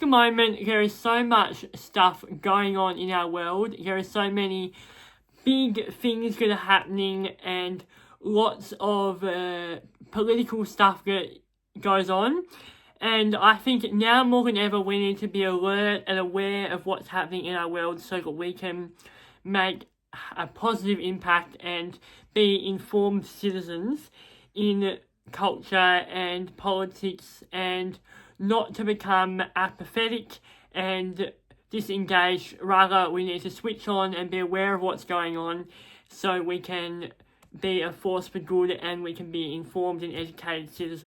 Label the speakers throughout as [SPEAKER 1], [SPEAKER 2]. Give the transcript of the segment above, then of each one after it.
[SPEAKER 1] the moment, there is so much stuff going on in our world. There are so many big things that are happening and lots of political stuff that goes on. And I think now more than ever we need to be alert and aware of what's happening in our world so that we can make a positive impact and be informed citizens in culture and politics, and not to become apathetic and disengaged. Rather, we need to switch on and be aware of what's going on so we can be a force for good and we can be informed and educated citizens.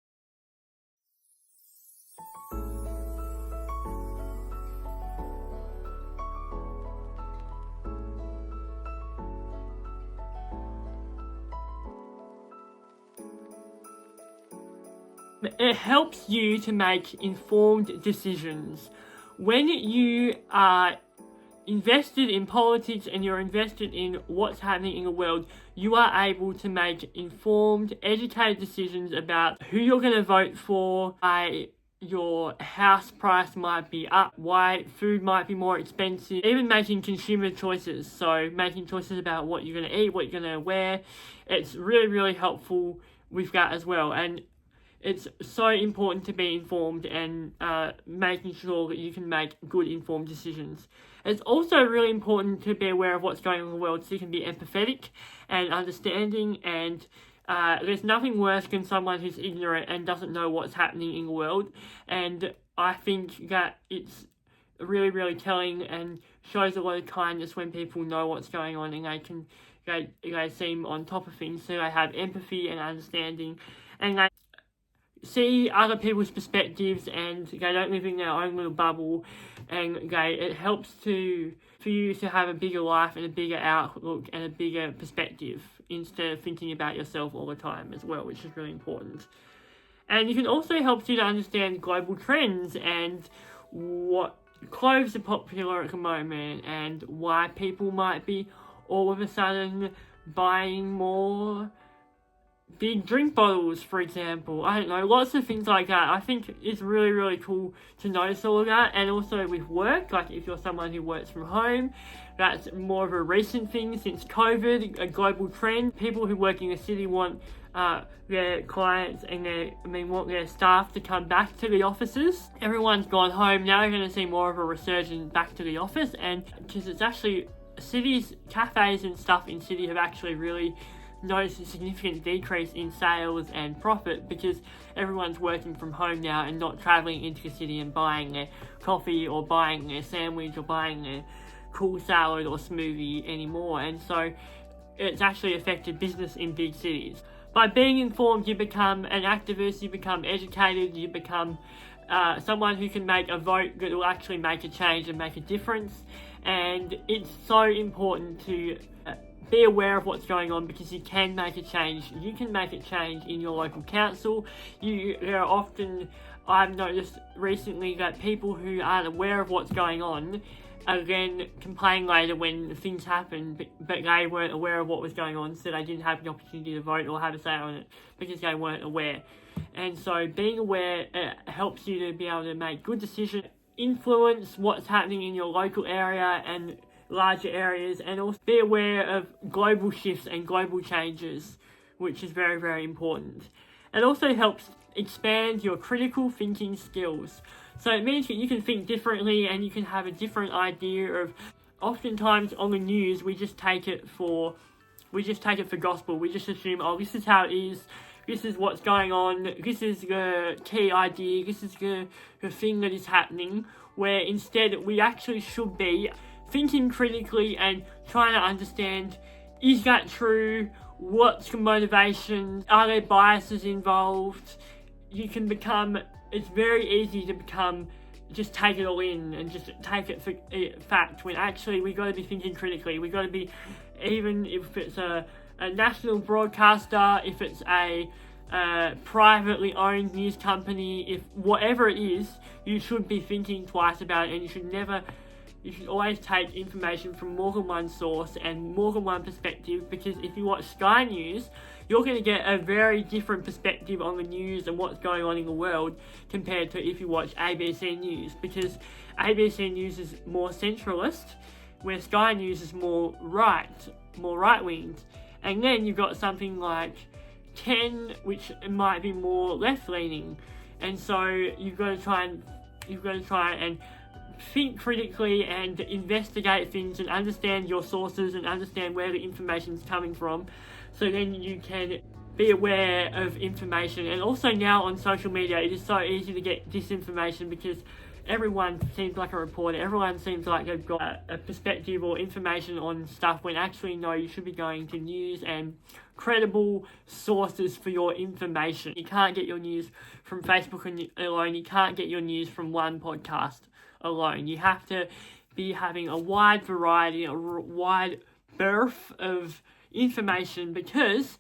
[SPEAKER 1] It helps you to make informed decisions. When you are invested in politics and you're invested in what's happening in the world, you are able to make informed, educated decisions about who you're going to vote for, why your house price might be up, why food might be more expensive, even making consumer choices. So making choices about what you're going to eat, what you're going to wear. It's really, really helpful with that as well. And it's so important to be informed and making sure that you can make good informed decisions. It's also really important to be aware of what's going on in the world so you can be empathetic and understanding, and there's nothing worse than someone who's ignorant and doesn't know what's happening in the world. And I think that it's really, really telling and shows a lot of kindness when people know what's going on and they seem on top of things, so they have empathy and understanding, and they see other people's perspectives and they don't live in their own little bubble, and it helps for you to have a bigger life and a bigger outlook and a bigger perspective instead of thinking about yourself all the time as well, which is really important. And it can also help you to understand global trends and what clothes are popular at the moment and why people might be all of a sudden buying more big drink bottles, for example. I don't know, lots of things like that. I think it's really, really cool to notice all of that. And also with work, like if you're someone who works from home, that's more of a recent thing since COVID, a global trend. People who work in the city want their clients and want their staff to come back to the offices. Everyone's gone home, now you're going to see more of a resurgence back to the office, and because it's actually cities, cafes and stuff in city have actually really noticed a significant decrease in sales and profit because everyone's working from home now and not travelling into the city and buying their coffee or buying their sandwich or buying their cool salad or smoothie anymore. And so it's actually affected business in big cities. By being informed, you become an activist, you become educated, you become someone who can make a vote that will actually make a change and make a difference. And it's so important to be aware of what's going on, because you can make a change. You can make a change in your local council. There are often, I've noticed recently, that people who aren't aware of what's going on are then complain later when things happen, but they weren't aware of what was going on, so they didn't have the opportunity to vote or have a say on it because they weren't aware. And so being aware helps you to be able to make good decisions, influence what's happening in your local area and larger areas, and also be aware of global shifts and global changes, which is very, very important. It also helps expand your critical thinking skills. So it means that you can think differently and you can have a different idea of, oftentimes on the news we just take it for gospel. We just assume, oh, this is how it is, this is what's going on, this is the key idea, this is the thing that is happening, where instead we actually should be thinking critically and trying to understand, is that true? What's the motivation? Are there biases involved? It's very easy to just take it all in and just take it for fact, when actually we've got to be thinking critically. We've got to be, even if it's a national broadcaster, if it's a privately owned news company, if whatever it is, you should be thinking twice about it, and you should never you should always take information from more than one source and more than one perspective, because if you watch Sky News, you're going to get a very different perspective on the news and what's going on in the world compared to if you watch ABC News, because ABC News is more centralist, where Sky News is more right-winged. And then you've got something like 10, which might be more left-leaning. And so you've got to try and think critically and investigate things and understand your sources and understand where the information's coming from, so then you can be aware of information. And also now on social media, it is so easy to get disinformation because everyone seems like a reporter, everyone seems like they've got a perspective or information on stuff, when actually no, you should be going to news and credible sources for your information. You can't get your news from Facebook alone, you can't get your news from one podcast alone. You have to be having a wide variety, a wide berth of information, because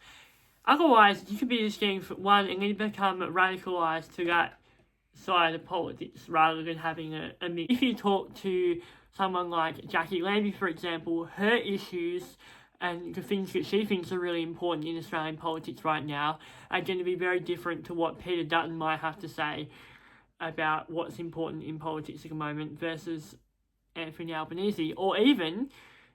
[SPEAKER 1] otherwise you could be just getting one and then become radicalised to that side of politics rather than having a mix. If you talk to someone like Jackie Lambie, for example, her issues and the things that she thinks are really important in Australian politics right now are going to be very different to what Peter Dutton might have to say about what's important in politics at the moment versus Anthony Albanese. Or even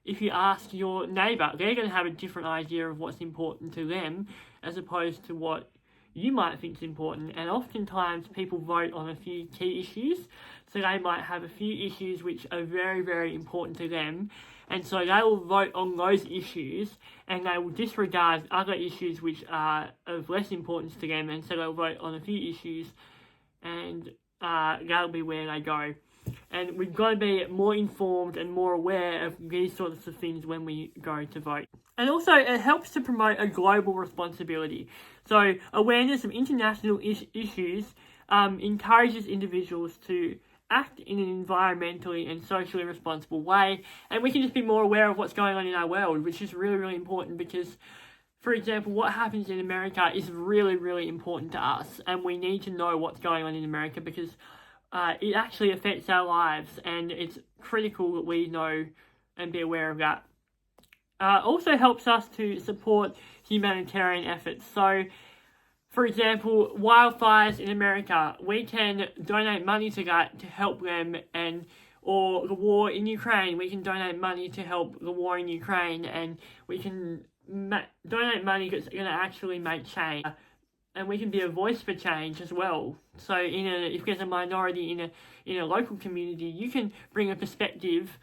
[SPEAKER 1] if you ask your neighbour, they're going to have a different idea of what's important to them as opposed to what you might think is important. And oftentimes people vote on a few key issues, so they might have a few issues which are very, very important to them, and so they will vote on those issues and they will disregard other issues which are of less importance to them, and so they'll vote on a few issues, and that'll be where they go. And we've got to be more informed and more aware of these sorts of things when we go to vote. And also, it helps to promote a global responsibility. So, awareness of international issues encourages individuals to act in an environmentally and socially responsible way. And we can just be more aware of what's going on in our world, which is really, really important because, for example, what happens in America is really, really important to us. And we need to know what's going on in America because it actually affects our lives, and it's critical that we know and be aware of that. Also helps us to support humanitarian efforts. So, for example, wildfires in America, we can donate money to that to help them, or the war in Ukraine, we can donate money to help the war in Ukraine, and we can donate money that's going to actually make change. And we can be a voice for change as well. So if there's a minority in a local community, you can bring a perspective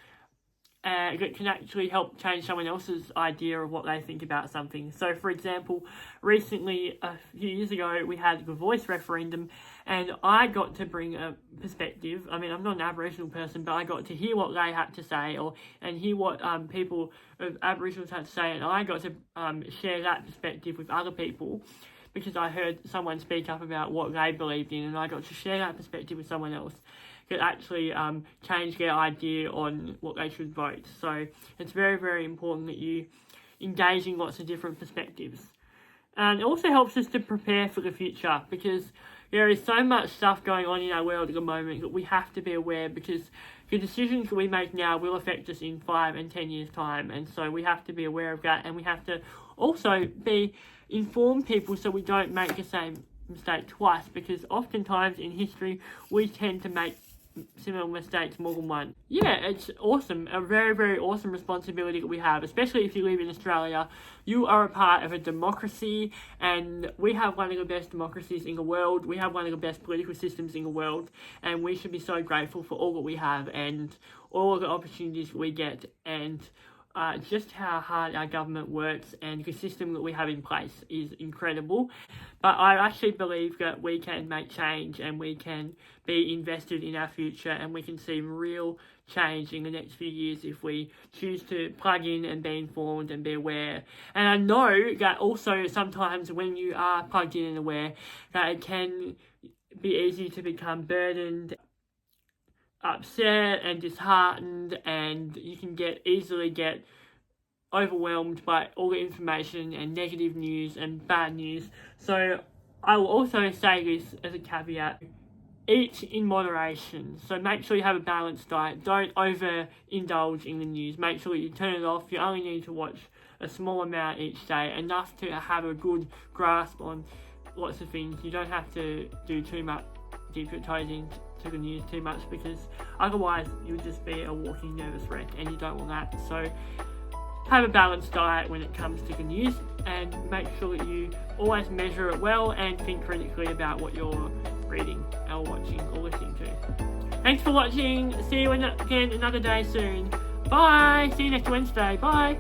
[SPEAKER 1] that can actually help change someone else's idea of what they think about something. So, for example, recently, a few years ago, we had the Voice referendum, and I got to bring a perspective. I mean, I'm not an Aboriginal person, but I got to hear what they had to say, and hear what people of Aboriginals had to say, and I got to share that perspective with other people, because I heard someone speak up about what they believed in, and I got to share that perspective with someone else that actually change their idea on what they should vote. So it's very, very important that you engage in lots of different perspectives. And it also helps us to prepare for the future, because there is so much stuff going on in our world at the moment that we have to be aware, because the decisions that we make now will affect us in 5 and 10 years' time. And so we have to be aware of that, and we have to also inform people so we don't make the same mistake twice, because oftentimes in history we tend to make similar mistakes more than once. Yeah, it's awesome, a very, very awesome responsibility that we have, especially if you live in Australia. You are a part of a democracy, and we have one of the best democracies in the world. We have one of the best political systems in the world, and we should be so grateful for all that we have and all of the opportunities we get, and just how hard our government works and the system that we have in place is incredible. But I actually believe that we can make change, and we can be invested in our future, and we can see real change in the next few years if we choose to plug in and be informed and be aware. And I know that also sometimes when you are plugged in and aware, that it can be easy to become burdened, upset and disheartened, and you can easily get overwhelmed by all the information and negative news and bad news. So I will also say this as a caveat: eat in moderation. So make sure you have a balanced diet. Don't overindulge in the news. Make sure you turn it off. You only need to watch a small amount each day, enough to have a good grasp on lots of things. You don't have to do too much, dip your toes into the news too much, because otherwise you'll just be a walking nervous wreck, and you don't want that. So have a balanced diet when it comes to the news, and make sure that you always measure it well and think critically about what you're reading or watching or listening to. Thanks for watching. See you again another day soon. Bye. See you next Wednesday. Bye.